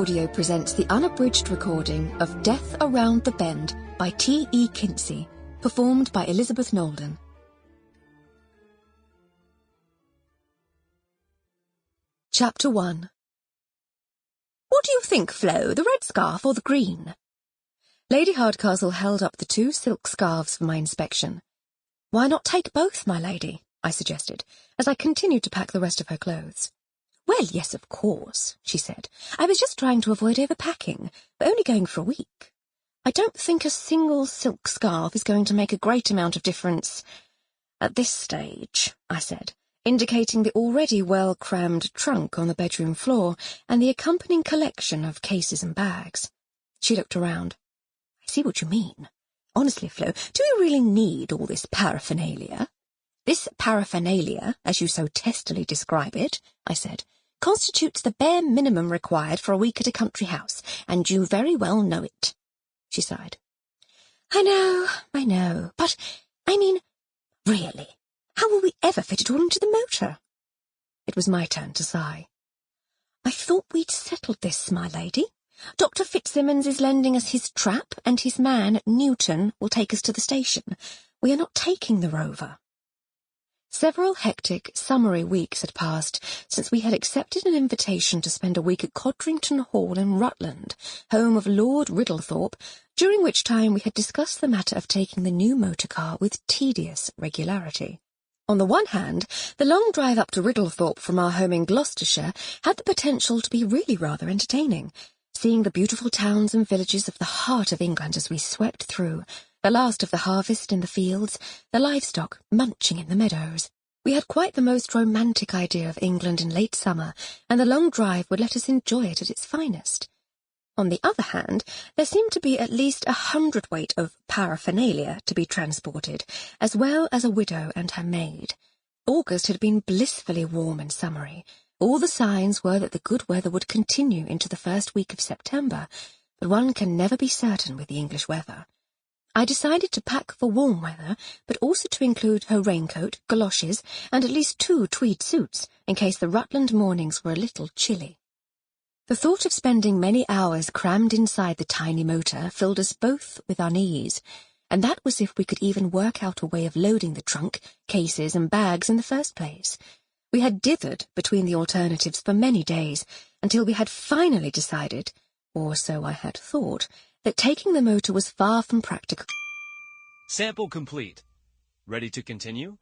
Audio presents the unabridged recording of Death Around the Bend by E Kinsey, performed by Elizabeth Knowelden. Chapter 1. What do you think, Flo, the red scarf or the green? Lady Hardcastle held up the 2 silk scarves for my inspection. Why not take both, my lady? I suggested, as I continued to pack the rest of her clothes. Well, yes, of course, she said. I was just trying to avoid overpacking. We're only going for a week. I don't think a single silk scarf is going to make a great amount of difference at this stage, I said, indicating the already well-crammed trunk on the bedroom floor and the accompanying collection of cases and bags. She looked around. I see what you mean. Honestly, Flo, do you really need all this paraphernalia? This paraphernalia, as you so testily describe it, I said, constitutes the bare minimum required for a week at a country house, and you very well know it. She sighed. I know, but, I mean, really, how will we ever fit it all into the motor? It was my turn to sigh. I thought we'd settled this, my lady. Dr. Fitzsimmons is lending us his trap, and his man, Newton, will take us to the station. We are not taking the Rover. Several hectic, summery weeks had passed since we had accepted an invitation to spend a week at Codrington Hall in Rutland, home of Lord Riddlethorpe, during which time we had discussed the matter of taking the new motor car with tedious regularity. On the one hand, the long drive up to Riddlethorpe from our home in Gloucestershire had the potential to be really rather entertaining, seeing the beautiful towns and villages of the heart of England as we swept through, the last of the harvest in the fields, the livestock munching in the meadows. We had quite the most romantic idea of England in late summer, and the long drive would let us enjoy it at its finest. On the other hand, there seemed to be at least 100 weight of paraphernalia to be transported, as well as a widow and her maid. August had been blissfully warm and summery. All the signs were that the good weather would continue into the first week of September, but one can never be certain with the English weather. I decided to pack for warm weather, but also to include her raincoat, galoshes, and at least 2 tweed suits, in case the Rutland mornings were a little chilly. The thought of spending many hours crammed inside the tiny motor filled us both with unease, and that was if we could even work out a way of loading the trunk, cases, and bags in the first place. We had dithered between the alternatives for many days, until we had finally decided, or so I had thought, that taking the motor was far from practical. Sample complete. Ready to continue?